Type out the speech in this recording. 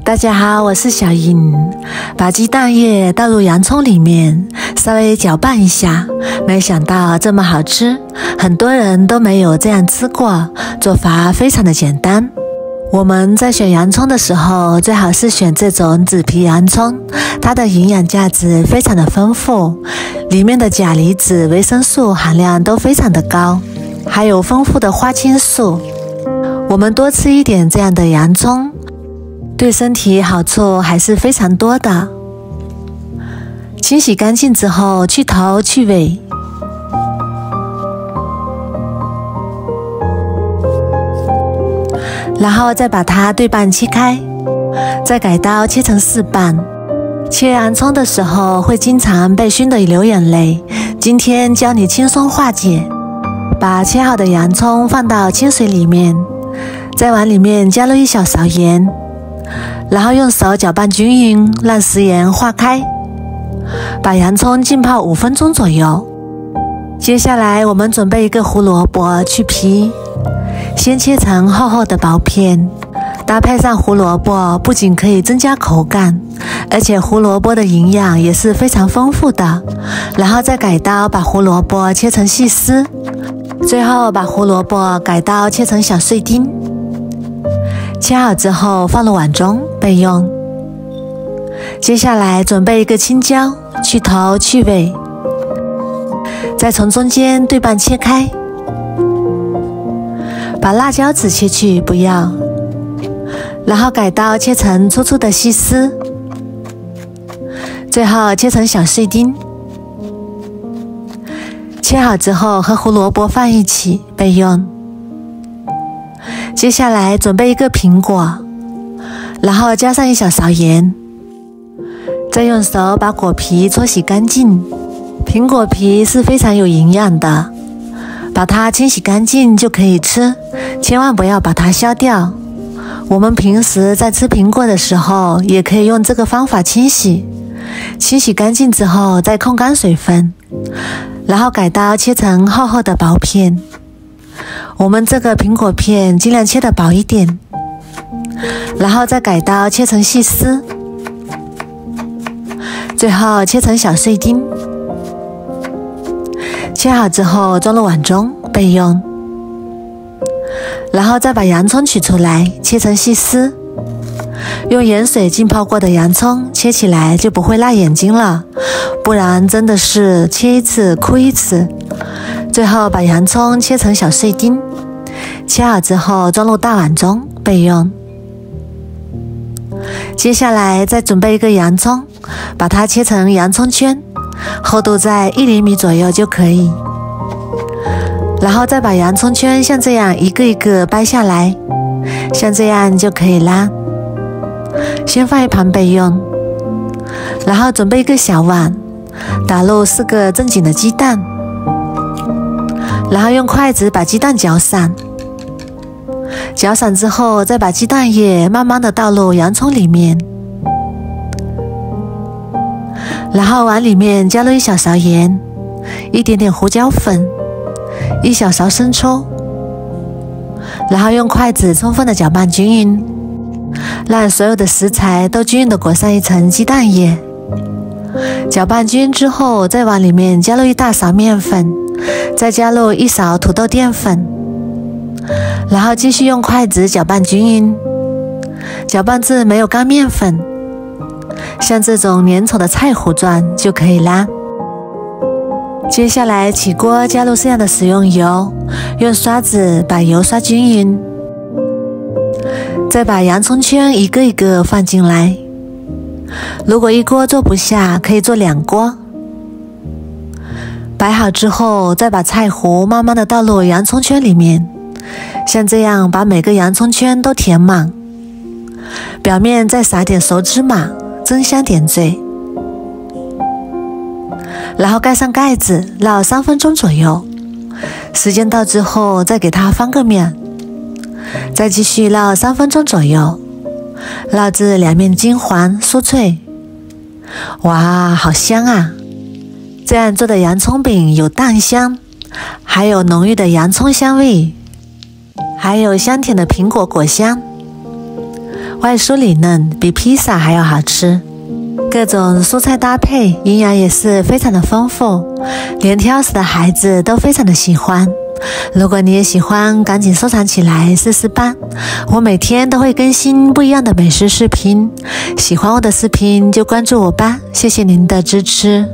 大家好，我是小莹。把鸡蛋液倒入洋葱里面，稍微搅拌一下，没想到这么好吃，很多人都没有这样吃过，做法非常的简单。我们在选洋葱的时候，最好是选这种紫皮洋葱，它的营养价值非常的丰富，里面的钾离子、维生素含量都非常的高，还有丰富的花青素。我们多吃一点这样的洋葱，对身体好处还是非常多的。清洗干净之后，去头去尾，然后再把它对半切开，再改刀切成4瓣。切洋葱的时候会经常被熏得流眼泪，今天教你轻松化解。把切好的洋葱放到清水里面，在碗里面加入1小勺盐，然后用手搅拌均匀，让食盐化开。把洋葱浸泡5分钟左右。接下来我们准备一个胡萝卜，去皮，先切成厚厚的薄片，搭配上胡萝卜，不仅可以增加口感，而且胡萝卜的营养也是非常丰富的。然后再改刀把胡萝卜切成细丝，最后把胡萝卜改刀切成小碎丁。切好之后放入碗中备用。接下来准备一个青椒，去头去尾，再从中间对半切开。把辣椒籽切去不要，然后改刀切成粗粗的细丝，最后切成小碎丁。切好之后和胡萝卜放一起备用。接下来准备一个苹果，然后加上1小勺盐，再用手把果皮搓洗干净。苹果皮是非常有营养的，把它清洗干净就可以吃，千万不要把它削掉。我们平时在吃苹果的时候，也可以用这个方法清洗。清洗干净之后再控干水分，然后改刀切成厚厚的薄片。我们这个苹果片尽量切得薄一点，然后再改刀切成细丝，最后切成小碎丁。切好之后装入碗中备用。然后再把洋葱取出来，切成细丝。用盐水浸泡过的洋葱切起来就不会辣眼睛了，不然真的是切一次哭一次。最后把洋葱切成小碎丁，切好之后装入大碗中备用。接下来再准备一个洋葱，把它切成洋葱圈，厚度在1厘米左右就可以。然后再把洋葱圈像这样一个一个掰下来，像这样就可以啦。先放一旁备用。然后准备一个小碗，打入4个正经的鸡蛋，然后用筷子把鸡蛋搅散。搅散之后再把鸡蛋液慢慢的倒入洋葱里面，然后碗里面加入1小勺盐，一点点胡椒粉，1小勺生抽，然后用筷子充分的搅拌均匀，让所有的食材都均匀的裹上一层鸡蛋液。搅拌均匀之后，再往里面加入1大勺面粉，再加入1勺土豆淀粉，然后继续用筷子搅拌均匀，搅拌至没有干面粉，像这种粘稠的菜糊状就可以啦。接下来起锅加入适量的食用油，用刷子把油刷均匀，再把洋葱圈一个一个放进来。如果一锅做不下，可以做2锅。摆好之后，再把菜糊慢慢的倒入洋葱圈里面，像这样把每个洋葱圈都填满，表面再撒点熟芝麻，增香点缀。然后盖上盖子，烙3分钟左右。时间到之后再给它翻个面，再继续烙3分钟左右，烙至两面金黄酥脆。哇，好香啊！这样做的洋葱饼有蛋香，还有浓郁的洋葱香味，还有香甜的苹果果香。外酥里嫩，比披萨还要好吃。各种蔬菜搭配，营养也是非常的丰富，连挑食的孩子都非常的喜欢。如果你也喜欢，赶紧收藏起来试试吧。我每天都会更新不一样的美食视频，喜欢我的视频就关注我吧，谢谢您的支持。